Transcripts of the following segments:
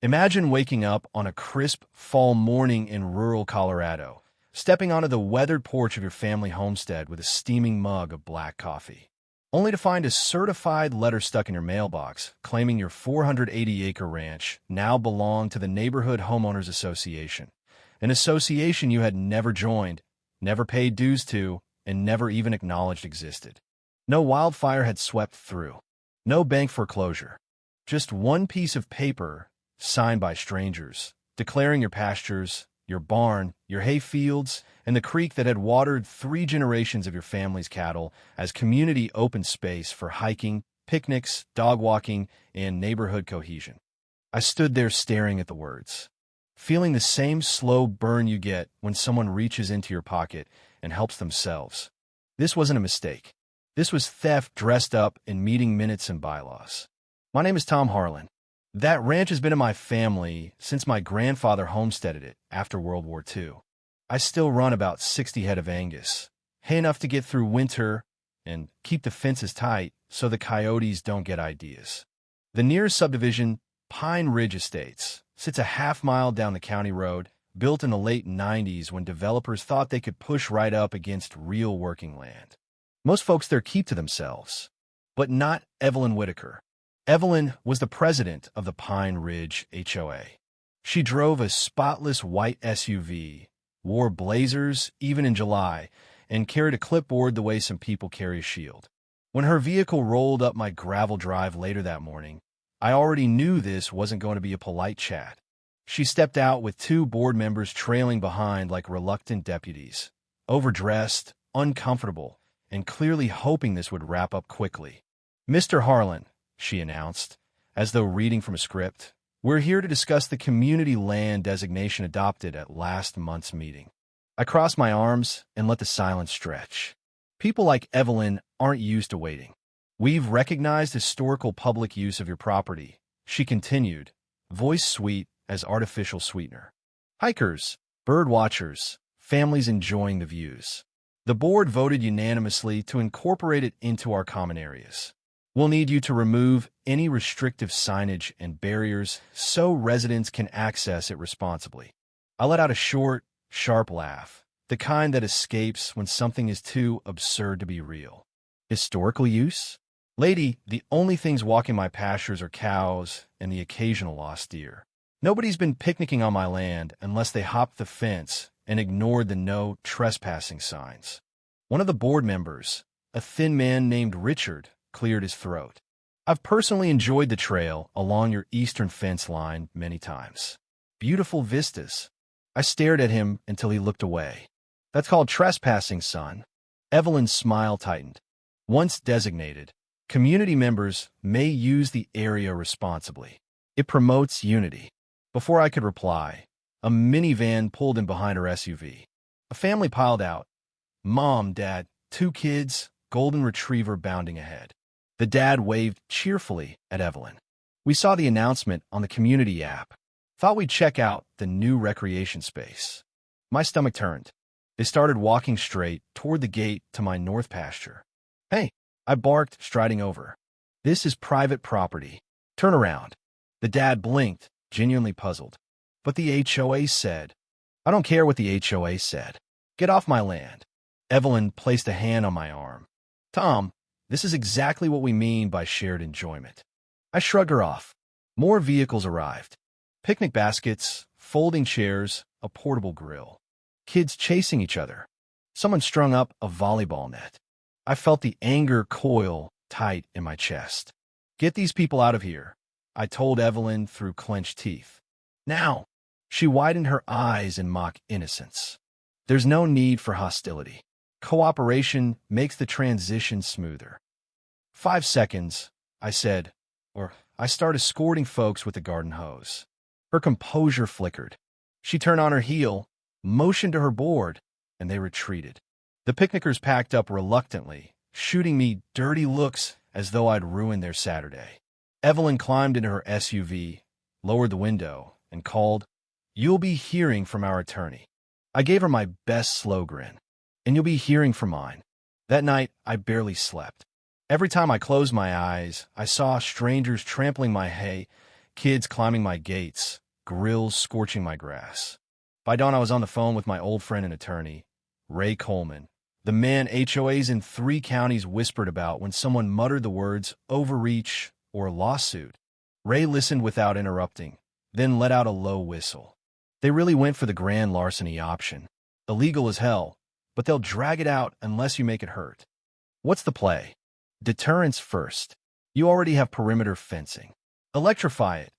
Imagine waking up on a crisp fall morning in rural Colorado, stepping onto the weathered porch of your family homestead with a steaming mug of black coffee, only to find a certified letter stuck in your mailbox claiming your 480-acre ranch now belonged to the Neighborhood Homeowners Association, an association you had never joined, never paid dues to, and never even acknowledged existed. No wildfire had swept through. No bank foreclosure. Just one piece of paper, signed by strangers, declaring your pastures, your barn, your hay fields, and the creek that had watered 3 generations of your family's cattle as community open space for hiking, picnics, dog walking, and neighborhood cohesion. I stood there staring at the words, feeling the same slow burn you get when someone reaches into your pocket and helps themselves. This wasn't a mistake. This was theft dressed up in meeting minutes and bylaws. My name is Tom Harlan. That ranch has been in my family since my grandfather homesteaded it after World War II. I still run about 60 head of Angus, hay enough to get through winter and keep the fences tight so the coyotes don't get ideas. The nearest subdivision, Pine Ridge Estates, sits a half-mile down the county road, built in the late 90s when developers thought they could push right up against real working land. Most folks there keep to themselves, but not Evelyn Whitaker. Evelyn was the president of the Pine Ridge HOA. She drove a spotless white SUV, wore blazers even in July, and carried a clipboard the way some people carry a shield. When her vehicle rolled up my gravel drive later that morning, I already knew this wasn't going to be a polite chat. She stepped out with 2 board members trailing behind like reluctant deputies, overdressed, uncomfortable, and clearly hoping this would wrap up quickly. "Mr. Harlan," she announced, as though reading from a script, "we're here to discuss the community land designation adopted at last month's meeting." I crossed my arms and let the silence stretch. People like Evelyn aren't used to waiting. "We've recognized historical public use of your property," she continued, voice sweet as artificial sweetener. "Hikers, bird watchers, families enjoying the views. The board voted unanimously to incorporate it into our common areas. We'll need you to remove any restrictive signage and barriers so residents can access it responsibly." I let out a short, sharp laugh, the kind that escapes when something is too absurd to be real. "Historical use? Lady, the only things walking my pastures are cows and the occasional lost deer. Nobody's been picnicking on my land unless they hopped the fence and ignored the no trespassing signs." One of the board members, a thin man named Richard, cleared his throat. "I've personally enjoyed the trail along your eastern fence line many times. Beautiful vistas." I stared at him until he looked away. "That's called trespassing, son." Evelyn's smile tightened. "Once designated, community members may use the area responsibly. It promotes unity." Before I could reply, a minivan pulled in behind her SUV. A family piled out. Mom, Dad, 2 kids, golden retriever bounding ahead. The dad waved cheerfully at Evelyn. "We saw the announcement on the community app. Thought we'd check out the new recreation space." My stomach turned. They started walking straight toward the gate to my north pasture. "Hey," I barked, striding over. "This is private property. Turn around." The dad blinked, genuinely puzzled. "But the HOA said." "I don't care what the HOA said. Get off my land." Evelyn placed a hand on my arm. "Tom, this is exactly what we mean by shared enjoyment." I shrugged her off. More vehicles arrived. Picnic baskets, folding chairs, a portable grill. Kids chasing each other. Someone strung up a volleyball net. I felt the anger coil tight in my chest. "Get these people out of here," I told Evelyn through clenched teeth. "Now." She widened her eyes in mock innocence. "There's no need for hostility. Cooperation makes the transition smoother." 5 seconds, I said, or I start escorting folks with the garden hose. Her composure flickered. She turned on her heel, motioned to her board, and they retreated. The picnickers packed up reluctantly, shooting me dirty looks as though I'd ruined their Saturday. Evelyn climbed into her SUV, lowered the window, and called, "You'll be hearing from our attorney." I gave her my best slow grin. "And you'll be hearing from mine." That night, I barely slept. Every time I closed my eyes, I saw strangers trampling my hay, kids climbing my gates, grills scorching my grass. By dawn, I was on the phone with my old friend and attorney, Ray Coleman, the man HOAs in 3 counties whispered about when someone muttered the words overreach or lawsuit. Ray listened without interrupting, then let out a low whistle. They really went for the grand larceny option. Illegal as hell, but they'll drag it out unless you make it hurt. What's the play? Deterrence first. You already have perimeter fencing. Electrify it.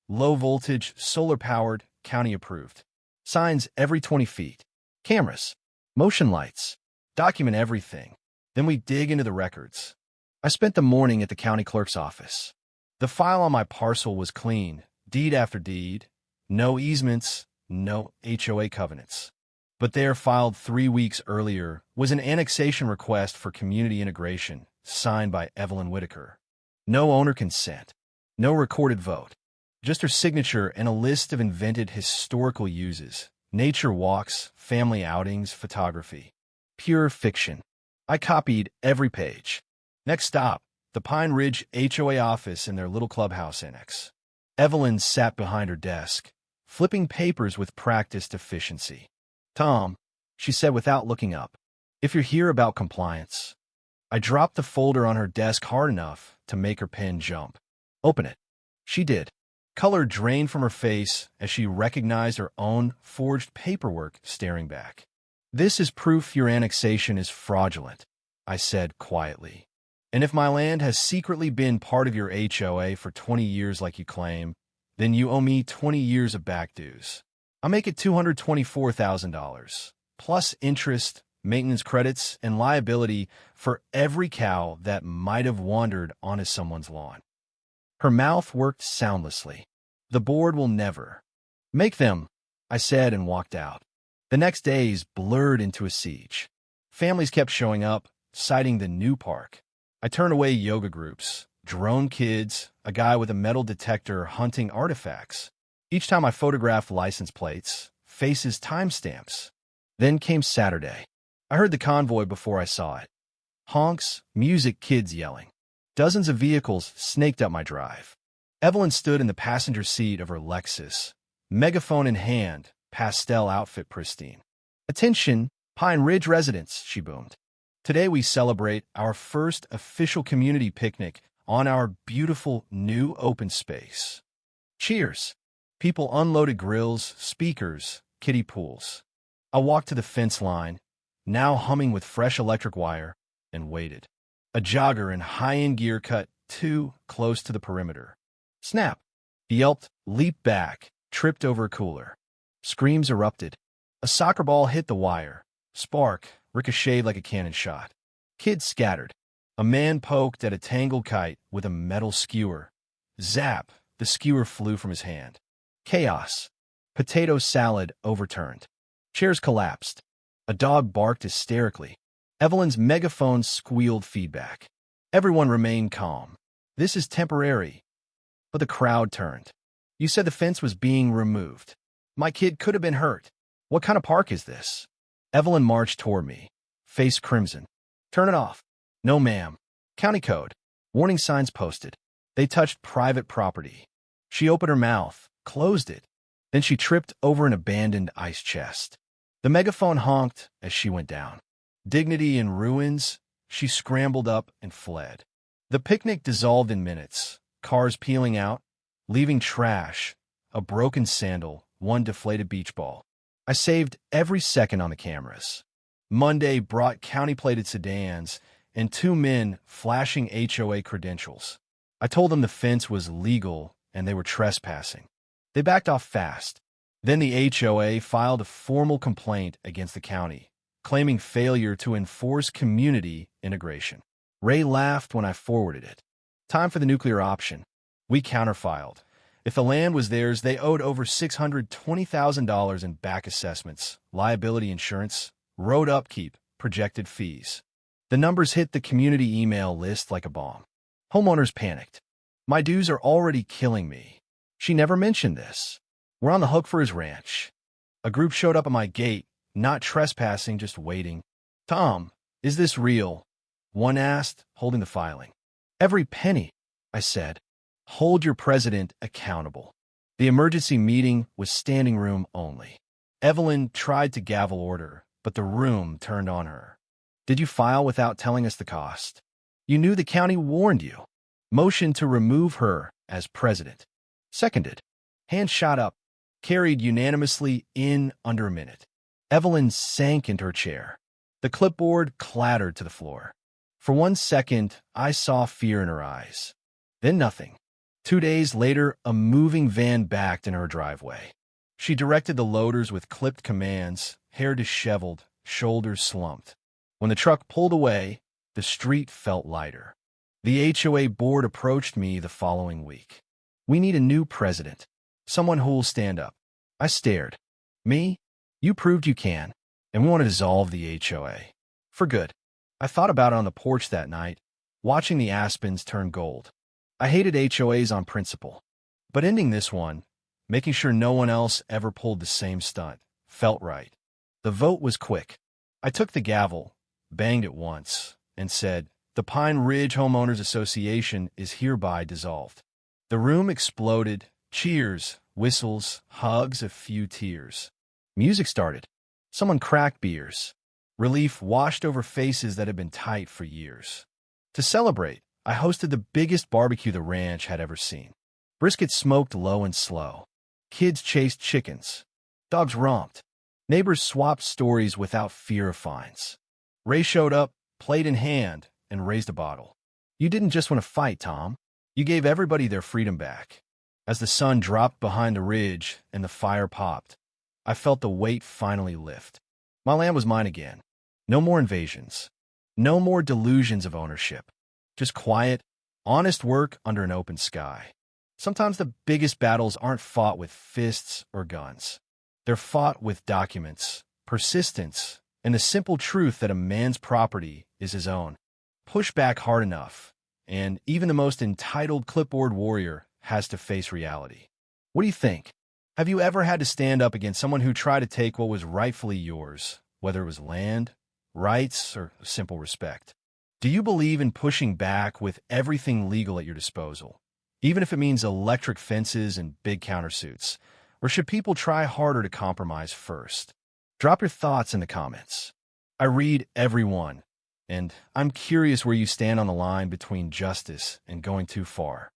Low voltage, solar-powered, county-approved. Signs every 20 feet. Cameras. Motion lights. Document everything. Then we dig into the records. I spent the morning at the county clerk's office. The file on my parcel was clean, deed after deed. No easements, no HOA covenants. But there, filed 3 weeks earlier, was an annexation request for community integration, signed by Evelyn Whitaker. No owner consent. No recorded vote. Just her signature and a list of invented historical uses. Nature walks, family outings, photography. Pure fiction. I copied every page. Next stop, the Pine Ridge HOA office in their little clubhouse annex. Evelyn sat behind her desk, flipping papers with practiced efficiency. "Tom," she said without looking up, "if you're here about compliance." I dropped the folder on her desk hard enough to make her pen jump. "Open it." She did. Color drained from her face as she recognized her own forged paperwork staring back. "This is proof your annexation is fraudulent," I said quietly. "And if my land has secretly been part of your HOA for 20 years like you claim, then you owe me 20 years of back dues. I'll make it $224,000, plus interest, maintenance credits, and liability for every cow that might have wandered onto someone's lawn." Her mouth worked soundlessly. "The board will never." "Make them," I said and walked out. The next days blurred into a siege. Families kept showing up, citing the new park. I turned away yoga groups, drone kids, a guy with a metal detector hunting artifacts. Each time I photographed license plates, faces, timestamps. Then came Saturday. I heard the convoy before I saw it. Honks, music, kids yelling. Dozens of vehicles snaked up my drive. Evelyn stood in the passenger seat of her Lexus, megaphone in hand, pastel outfit pristine. "Attention, Pine Ridge residents," she boomed. "Today we celebrate our first official community picnic on our beautiful new open space. Cheers." People unloaded grills, speakers, kiddie pools. I walked to the fence line, now humming with fresh electric wire, and waited. A jogger in high-end gear cut too close to the perimeter. Snap! He yelped, leaped back, tripped over a cooler. Screams erupted. A soccer ball hit the wire. Spark, ricocheted like a cannon shot. Kids scattered. A man poked at a tangled kite with a metal skewer. Zap! The skewer flew from his hand. Chaos. Potato salad overturned. Chairs collapsed. A dog barked hysterically. Evelyn's megaphone squealed feedback. Everyone remained calm. "This is temporary." But the crowd turned. "You said the fence was being removed. My kid could have been hurt. What kind of park is this?" Evelyn marched toward me, face crimson. "Turn it off." "No, ma'am. County code. Warning signs posted." They touched private property. She opened her mouth, closed it. Then she tripped over an abandoned ice chest. The megaphone honked as she went down. Dignity in ruins, she scrambled up and fled. The picnic dissolved in minutes, cars peeling out, leaving trash, a broken sandal, one deflated beach ball. I saved every second on the cameras. Monday brought county-plated sedans and 2 men flashing HOA credentials. I told them the fence was legal and they were trespassing. They backed off fast. Then the HOA filed a formal complaint against the county, claiming failure to enforce community integration. Ray laughed when I forwarded it. Time for the nuclear option. We counterfiled. If the land was theirs, they owed over $620,000 in back assessments, liability insurance, road upkeep, projected fees. The numbers hit the community email list like a bomb. Homeowners panicked. "My dues are already killing me." She never mentioned this. "We're on the hook for his ranch." A group showed up at my gate, not trespassing, just waiting. "Tom, is this real?" one asked, holding the filing. "Every penny," I said. "Hold your president accountable." The emergency meeting was standing room only. Evelyn tried to gavel order, but the room turned on her. Did you file without telling us the cost? You knew the county warned you. Motion to remove her as president. Seconded. Hand shot up. Carried unanimously in under a minute. Evelyn sank into her chair. The clipboard clattered to the floor. For 1 second, I saw fear in her eyes. Then nothing. 2 days later, a moving van backed in her driveway. She directed the loaders with clipped commands, hair disheveled, shoulders slumped. When the truck pulled away, the street felt lighter. The HOA board approached me the following week. We need a new president. Someone who'll stand up. I stared. Me? You proved you can, and we want to dissolve the HOA. For good. I thought about it on the porch that night, watching the aspens turn gold. I hated HOAs on principle. But ending this one, making sure no one else ever pulled the same stunt, felt right. The vote was quick. I took the gavel, banged it once, and said, "The Pine Ridge Homeowners Association is hereby dissolved." The room exploded, cheers, whistles, hugs, a few tears. Music started. Someone cracked beers. Relief washed over faces that had been tight for years. To celebrate, I hosted the biggest barbecue the ranch had ever seen. Brisket smoked low and slow. Kids chased chickens. Dogs romped. Neighbors swapped stories without fear of fines. Ray showed up, plate in hand, and raised a bottle. You didn't just want to fight, Tom. You gave everybody their freedom back. As the sun dropped behind the ridge and the fire popped, I felt the weight finally lift. My land was mine again. No more invasions. No more delusions of ownership. Just quiet, honest work under an open sky. Sometimes the biggest battles aren't fought with fists or guns. They're fought with documents, persistence, and the simple truth that a man's property is his own. Push back hard enough, and even the most entitled clipboard warrior has to face reality. What do you think? Have you ever had to stand up against someone who tried to take what was rightfully yours, whether it was land, rights, or simple respect? Do you believe in pushing back with everything legal at your disposal, even if it means electric fences and big countersuits? Or should people try harder to compromise first? Drop your thoughts in the comments. I read every one, and I'm curious where you stand on the line between justice and going too far.